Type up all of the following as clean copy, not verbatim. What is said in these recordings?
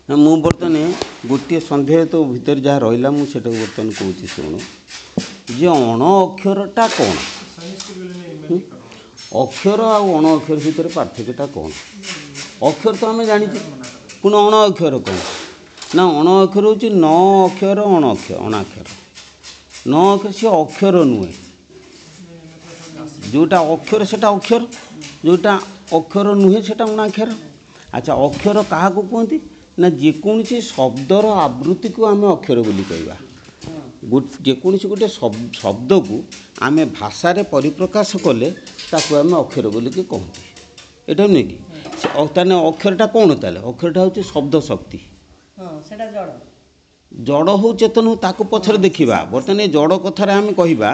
ना मु बर्तमान गोटे सन्देह तो भितर जहाँ रहा मुझे बर्तमान कौच शुणु जे अण अक्षरटा कौन अक्षर आउ अण अक्षर भितर पार्थक्यटा कौन अक्षर तो आम जानी पुनः अण अक्षर कौन ना अण अक्षर हूँ न अक्षर अणाक्षर न अक्षर सी अक्षर नुहे जोटा अक्षर से अक्षर जोटा अक्षर नुहे से अणाक्षर अच्छा अक्षर क्या कहते ना जेकोसी शब्दर आवृत्ति को आम अक्षर बोली कहवा जेकोसी गोटे शब्द को आम भाषा परिप्रकाश कले ताकू आम अक्षर बोलिक कहते यहाँ नुहे कि ताने अक्षरटा कौन ताले अक्षरटा हूँ शब्द शक्ति जड़ हो चेतन हो ताकू पछरे देखा बर्तमान जड़ कथार आम कहवा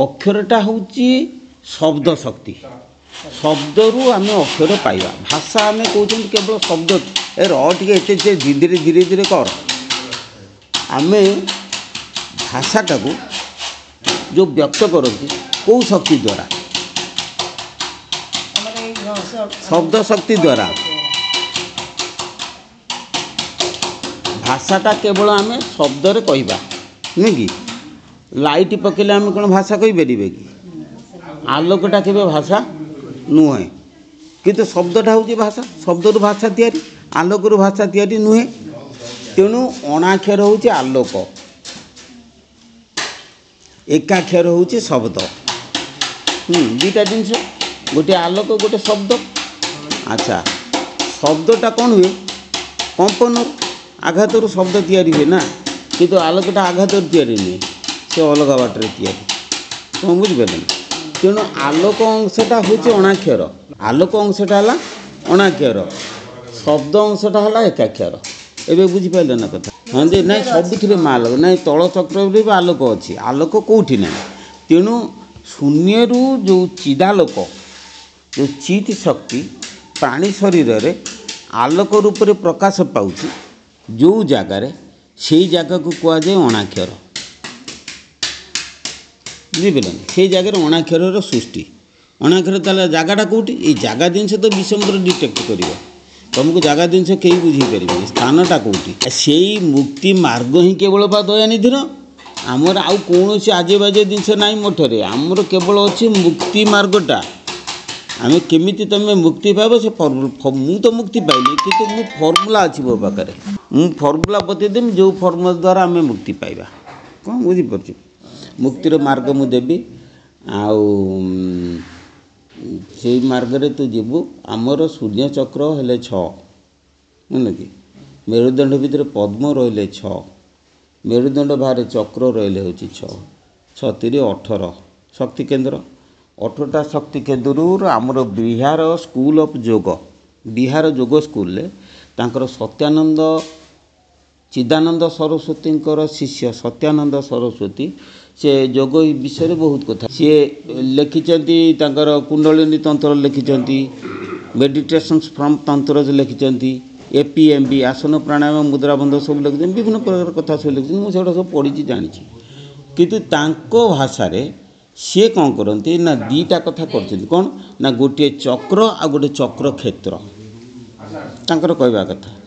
अक्षरटा हूँ शब्द शक्ति शब्द रु आम अक्षर पाइबा भाषा आम कहते केवल शब्द ए रे धीरे धीरे धीरे कर आम भाषाटा को जो व्यक्त करती कौ शक्ति द्वारा शब्द शक्ति द्वारा भाषाटा केवल आम शब्द रे कहबा नुहे कि लाइट पकेले आम कौन भाषा कहीपर कि आलोकटा केवे भाषा नुहे किंतु शब्दटा हूँ भाषा शब्द भाषा तैयारी आलोक भाषा तैयारी नुहे तेणु अणाक्षर हूँ आलोक एकाक्षर हूँ शब्द दुईटा जिनस गोटे आलोक गोटे शब्द अच्छा शब्दटा कौन हुए कंपन आघात शब्द तैयारी हुए ना किंतु आलोकटा आघात तैयारी नुहे से अलग बाटर तैयारी तुम बुझिपारे तेणु आलोक अंशटा हूँ अणाक्षर आलोक अंशटा है अणाक्षर शब्द अंशटा है एकाक्षर एवं बुझिपारे ना कथा हाँ जे ना सबुथ माल ना तल चक्र भी आलोक अच्छी आलोक कौटी ना तेणु शून्य जो चिदालोक जो चित शक्ति प्राणी शरीर रे आलोक रूप में प्रकाश पाउछि जो जगार से जगह को कहुए अणाक्षर बुझिपारे से जगह अणाक्षर सृष्टि अणाक्षर ताले जगटा कौटी ये जगह जिनस तो विषम डिटेक्ट कर तुमको जगह जिनस कहीं बुझे पारे स्थानटा कौटी से मुक्ति मार्ग ही केवल बा दयानिधिर आमर आउ कौन आजे बाजे जिनस ना मठरे आमर केवल अच्छे मुक्ति मार्गटा आम केमी तुम मुक्ति पाइब से मु तो मुक्ति पाइली कि मु फर्मुला अच्छी मो पाखे मु फर्मुला बतईदेवी जो फर्मुला द्वारा आम मुक्ति पाइबा कौन बुझीपार मुक्तिर मार्ग मु देवी आउ से मार्ग रे तू जीवु आमर सूर्य चक्र हेले 6 बुझल कि मेरुदंड भितर पद्म रहिले 6 मेरुदंड बाहर चक्र रहिले हूँ 6 6 18 शक्ति केन्द्र 18टा शक्ति केन्द्र आमर बिहार स्कूल ऑफ योग बिहार योग स्कूल ले तांकर सत्यानंद चिदानंद सरस्वती शिष्य सत्यानंद सरस्वती से योग विषय बहुत कथा सी लिखिंट कुंडलिनी तंत्र लिखिंट मेडिटेशन फ्रॉम तंत्र लिखिंट एपीएमबी आसन प्राणायाम मुद्राबंध सब लिखिं विभिन्न प्रकार कथा सब लिखिं मुझे सब पढ़ी जानी किंतु तांको भाषा सी कौन करती ना दीटा कथा कर कौन ना गोटे चक्र आ गोटे चक्र क्षेत्र तांकर कहवा कथा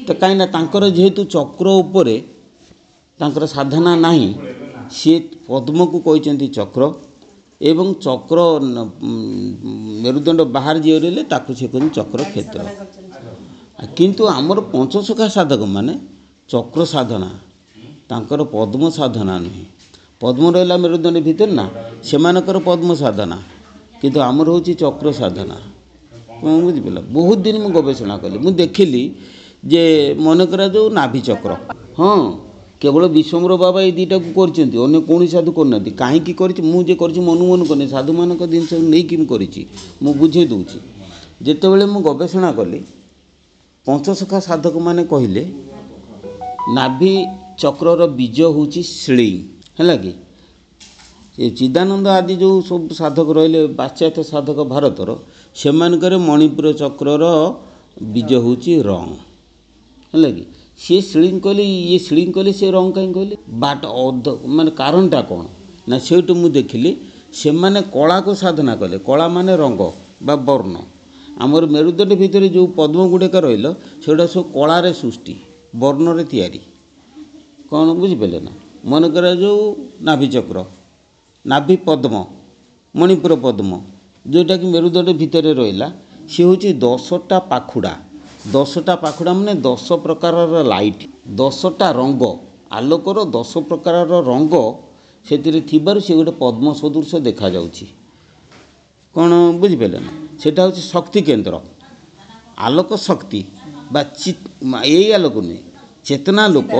तो कहीं जेहेतु चक्र उपरे तांकर साधना नहीं सी पद्म को कहते चक्र एवं चक्र मेरुदंड बाहर जी रे ताकू से कहते चक्र क्षेत्र किंतु आमर पंचसखा साधक माने चक्र साधना तांकर पद्म साधना नुहे पद्म रहा मेरुदंड भीतर ना से पद्म साधना किंतु आमर हूँ चक्र साधना कौन बुझिपार बहुत दिन मुझे गवेषणा कली मुझे देखिली जे मनकर जो नाभि चक्र हाँ केवल विश्वम्बर बाबा ये दुईटा को कर कौन साधु करना कहीं मुझे कर मनु मन करनी साधु मान जिन नहीं कर बुझे दूची जितेबाला मु गवेषणा कली पंचसखा साधक माने कहले नाभि चक्रर बीज हूँ शिलिंग है कि ये चिदानंद आदि जो सब साधक रहिले पाश्चात्य साधक भारतर से मणिपुर चक्रर बीज हूँ रंग है कि सी शिलिंग कहले ये शिलिंग कहले से रंग कहीं कहले बाट अध मान कारणटा कौन ना से मुझे देखिली से कला को साधना कले कला माने रंग बा वर्ण आमर मेरुदंड भितर जो पद्म गुड़ाक रहा सेटा सब कलार सृष्टि वर्णर तैयारी कौन बुझिपारे ना मनकर जो नाभिचक्र नाभि पद्म मणिपुर पद्म जोटा कि मेरुदंड भितर रहा सी हूँ 10टा पाखुड़ा माने 10 प्रकार लाइट 10टा रंग आलोकर 10 प्रकार रंग से सी गोटे पद्म सदृश देखा जाउछि कौन बुझिपारे ना सेटा हूँ शक्ति केन्द्र आलोक शक्ति बा यही आलोक नुहे चेतना लोक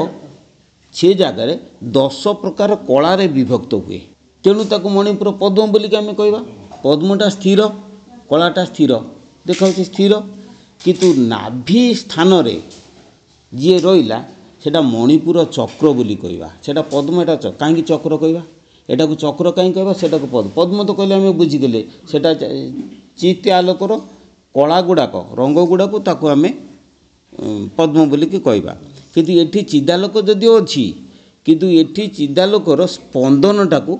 से जगार 10 प्रकार कलार विभक्त हुए तेणु ताकू मणिपुर पद्म बोलिक आम कहवा पद्मटा स्थिर कलाटा स्थिर देखा स्थिर किंतु नाभि स्थान रे जी रहा सेटा मणिपुर चक्र बोली कहवा सेटा पद्म एटा कहीं चक्र कहवा एटा को चक्र कहीं कहवा सेटा को पद्म तो कहले आम बुझीगले सेटा चित्त आलोकर कला गुड़ाक रंग गुड़ाक ताकू आम पद्म बोलिक कहवा किंतु एठी चिदालोक जदिओ अच्छी किंतु एठी चिदालोकर स्पंदनटा को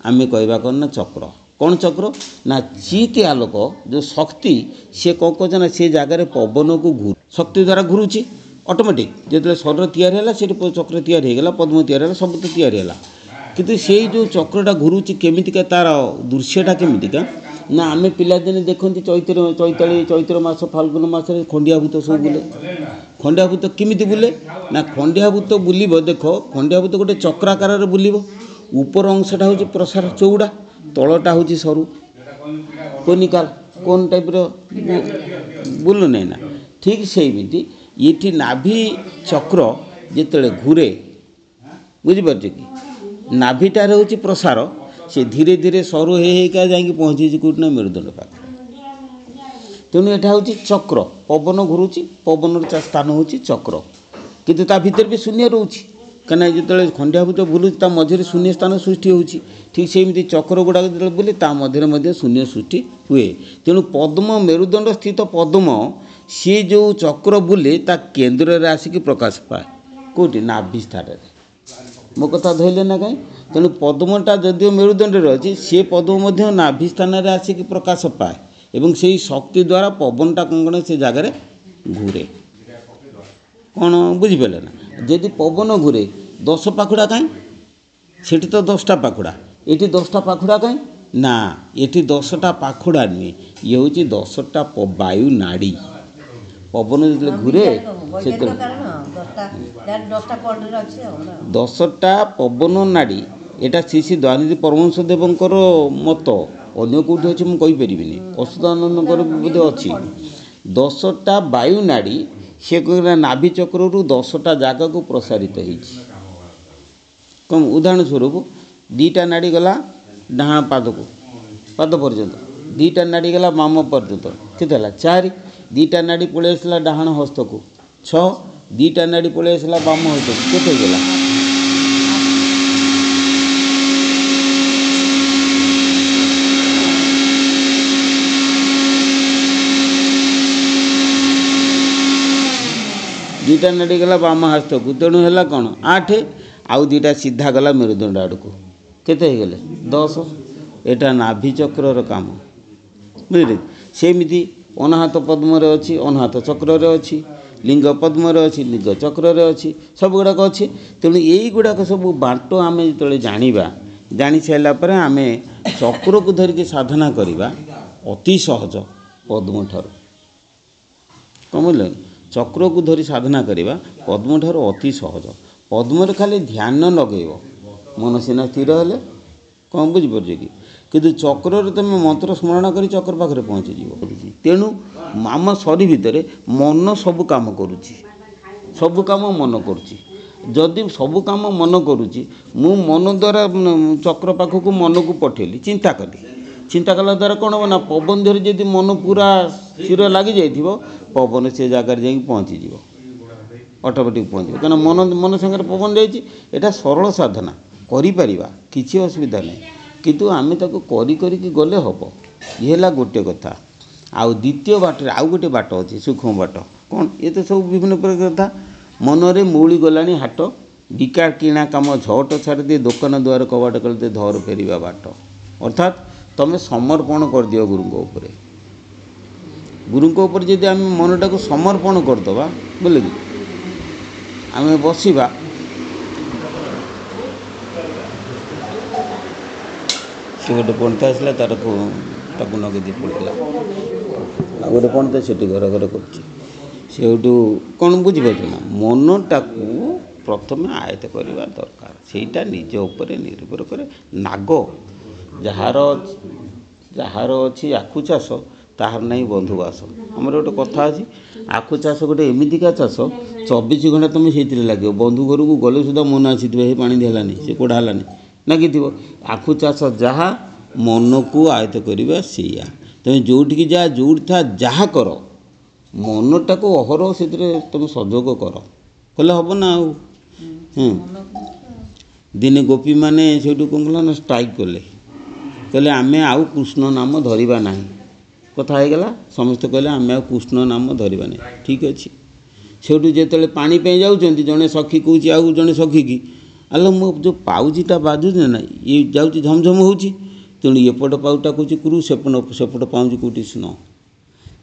आम कहवा कौन चक्र कौन चक्र ना चित्त आलोक जो शक्ति सी कौन कहे ना से जगार पवन को घूर शक्ति द्वारा घूरुची ऑटोमेटिक जो शरीर तैयारी है से चक्र तैयारी होगा पद्म तैयारी है सब तो तैयारी है किंतु से जो चक्रटा घूरुची केमितिका तार दृश्यटा केमितिका ना आम पिलादिने देखते चैत्र मास फाल्गुन मास खंडियाभूत सब बुले खंडियाभूत किमिति बुले ना खंडियाभूत बुलिब देख खंडियाभूत गोटे चक्राकार बुलिब ऊपर अंशटा हूँ प्रसार चौड़ा तलटा हूँ सरू कोनिकाल कोन टाइप बुलू नहीं ना ठीक से ये नाभि चक्र जिते घूरे बुझिपार कि नाभिटार हूँ प्रसार से धीरे धीरे सरू होगा जा पहुँची कौटना मेरुदंड पाख तेणु यहाँ हूँ चक्र पवन घूरुची पवन स्थान हूँ चक्र किंतु ता भीतर भी शून्य रोचे कहीं जो खंडियाभूत बुलूची मझे शून्य स्थान सृष्टि होची ठीक सेमती चक्र गुड़ाक जो बुले ता मध्य शून्य सृष्टि हुए तेणु पद्म मेरुदंड स्थित पद्म सी जो चक्र बुले ता केन्द्र रे आसिक प्रकाश पाए कौटी नाभि स्थान मो कथा धरले ना कहीं तेणु पद्मटा जदिओ मेरुदंड अच्छी सी पद्म नाभि स्थान रे आसिक प्रकाश पाए एवं से शक्ति द्वारा पवनटा कौन से जगार घूरे कौन बुझिपारे ना जदि पवन घूरे 10 पाखुड़ा कहीं सेठी तो 10टा पाखुड़ा ये 10टा पाखुड़ा कहीं ना ये 10टा पाखुड़ा नुहे ये हूँ 10टा वायु नाड़ी पवन जो घूरे से 10टा पवन नाड़ी एटा श्री श्री दयानिधि परमहंस देवंकर मत अन्य कौटी अच्छे मुझे कहीपरि अच्युतानंद बोधे अच्छी 10टा वायु नाड़ी से कहना नाभि चक्र 10टा जगह को प्रसारित कम उदाहरण स्वरूप 2टा नाड़ी गला डाण पाद को पाद पर्यंत 2टा नाड़ी गला बाम पर्यंत केते 4 2टा नाड़ी पलि आसला डाण हस्त को 6 2टा नाड़ी पलि आसला बाम हस्त को केते गला दुईटा नाड़ी गला बाम हस्त को तेणु है कौन 8 आउ 2टा सीधा गला मेरुदंड आड़ को केते गले 10 एटा नाभि चक्र काम बुझे सेमती अनाहत पद्म अच्छी अनाहत चक्र अच्छी लिंग पद्म अच्छी लिंग चक्र अच्छी सब गुड़ाक अच्छी तेणु यही गुड़ाक सब बांट आम जो जाना जानी सारापर आम चक्र को धरिकी साधना करवा अति सहज पद्म ठार कम चक्र को धरी साधना करवा पद्म ठार अति सहज पद्म खाली ध्यान लगे मन सीना स्थिर हेले कौन बुझीपार कि किंतु चक्र तुम मंत्र स्मरण कर चक्र पाखे पहुँचीज तेणु आम शरीर भितर मन सब काम करुच्ची सब काम मन करुच्ची जदि सब काम मन करुच्ची मु मन द्वारा चक्र पाखक मन को पठेली चिंता कली चिंता कला द्वारा कौन हम ना पवन धरी जदि मन पूरा स्थिर लगी जाइए पवन से जगार जा पहुँचीज ऑटोमेटिक पहुँच क्या मन मन संगे पवन जाइए सरल साधना करिपरिबा किसी असुविधा नहीं किंतु आम ताको करी करी गले हम ये है गोटे कथा आउ द्वितीय बाटर आउ गोटे बाट अच्छे सूक्ष्म बाट कौन ये तो सब विभिन्न प्रकार कथा मनरे मौली गलानी हाट बिका किणा काम झट छाड़ दिए दुकान द्वार कबाट करते धर फेरिया बाट अर्थात तुम समर्पण कर दियो गुरु उपर गुरुଙ୍କ ଉପରେ ଯଦି ଆମେ ମନଟାକୁ ସମର୍ପଣ କରିଦେବା ବୁଝିଲେ କି ଆମେ ବସିବା ସେ ଗୋଟେ ପଣିତା ଆସିଲା ତାକୁ ନଗେଇ ପଡ଼ିଥିଲା ଆଉ ଗୋଟେ ପଣିତା ସେଠି ଘର ଘର କରୁଛି ସେଇଠୁ କ'ଣ ବୁଝିପାରୁଛ ନା ମନଟାକୁ ପ୍ରଥମେ ଆୟତ୍ତ କରିବା ଦରକାର ସେଇଟା ନିଜ ଉପରେ ନିର୍ଭର କରେ ନାଗ ଯାହାର ଅଛି ଆଖୁ ଚାଷ ତାହାର ନାହିଁ ବନ୍ଧୁବାସ ଆମର ଗୋଟେ କଥା ଅଛି ଆଖୁ ଚାଷ ଗୋଟେ ଏମିତିକା ଚାଷ 24 ଘଣ୍ଟା ତୁମେ ସେଇଥିରେ ଲାଗିବ ବନ୍ଧୁ ଘରକୁ ଗଲେ ସୁଦ୍ଧା ମନ ଆସିଥିବ ହେ ପାଣି ହେଲାନି ସେ କୋଡ଼ା ହେଲାନି ଲାଗିଥିବ ଆଖୁ ଚାଷ ଯାହା ମନକୁ ଆୟତ୍ତ କରିବା ସେଇଆ ତୁମେ ଯେଉଁଠିକି ଯେଉଁଠି ଯାହା କର ମନଟାକୁ ଅହରହ ସେଥିରେ ତୁମେ ସହଯୋଗ କର କଲେ ହେବ ନା ଆଉ ଦିନେ ଗୋପୀମାନେ ସେଇଠୁ କ'ଣ କଲା ନା ଷ୍ଟ୍ରାଇକ୍ କହିଲେ ଆମେ ଆଉ କୃଷ୍ଣ ନାମ ଧରିବା ନାହିଁ କଥା ହେଇଗଲା ସମସ୍ତେ କହିଲେ ଆମେ ଆଉ କୃଷ୍ଣ ନାମ ଧରିବା ନାହିଁ ଠିକ୍ ଅଛି ସେଇଠୁ ଯେତେବେଳେ ପାଣି ପାଇଁ ଯାଉଛନ୍ତି ଜଣେ ସଖୀ କହୁଛି ଆଉ ଜଣେ ସଖୀକି ଆଲୋ ମୋ ଯେଉଁ ପାଉଜିଟା ବାଜୁଛି ନା ଇଏ ଯାଉଛି ଝମଝମ ହେଉଛି ତେଣୁ ଏପଟ ପାଉଟା କହୁଛି କୁରୁ ସେପଟ ପାଉଁଜି କେଉଁଠି ଶୁଣ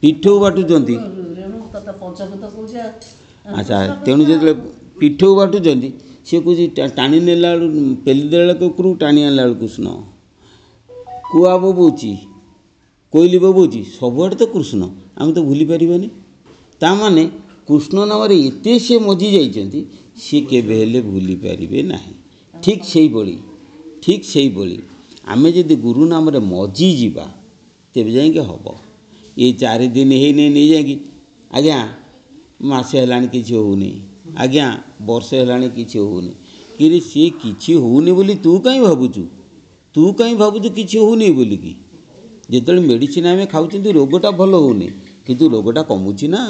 ପିଠଉ ବାଟୁଛନ୍ତି ଆଚ୍ଛା ତେଣୁ ଯେତେବେଳେ ପିଠଉ ବାଟୁଛନ୍ତି ସିଏ କହୁଛି ଟାଣି ନେଲା ବେଳକୁ ପେଲି ଦେଲା ବେଳକୁ କୁରୁ ଟାଣି ଆଣିଲା ବେଳକୁ ଶୁଣ କୁଆ ବୋବଉଛି କୋଇଲି ବୋବଉଛି ସବୁଆଡ଼େ ତ କୃଷ୍ଣ ଆମେ ତ ଭୁଲି ପାରିବାନି ତାମାନେ କୃଷ୍ଣ ନାମରେ ଏତେ ସେ ମଜି ଯାଇଛନ୍ତି ସିଏ କେବେ ହେଲେ ଭୁଲି ପାରିବେ ନାହିଁ ଠିକ୍ ସେଇଭଳି ଆମେ ଯଦି ଗୁରୁ ନାମରେ ମଜିଯିବା ତେବେ ଯାଇକି ହେବ ଏଇ 4 ଦିନ ହେଇନି ନେଇ ଯାଇକି ଆଜ୍ଞା ମାସେ ହେଲାଣି କିଛି ହେଉନି ଆଜ୍ଞା ବର୍ଷେ ହେଲାଣି କିଛି ହେଉନି କିରେ ସିଏ କିଛି ହେଉନି ବୋଲି ତୁ କାହିଁ ଭାବୁଛୁ କିଛି ହେଉନି ବୋଲିକି ଯେତେବେଳେ ମେଡ଼ିସିନ ଆମେ ଖାଉଛନ୍ତି ରୋଗଟା ଭଲ ହେଉନି କିନ୍ତୁ ରୋଗଟା କମୁଛି ନା।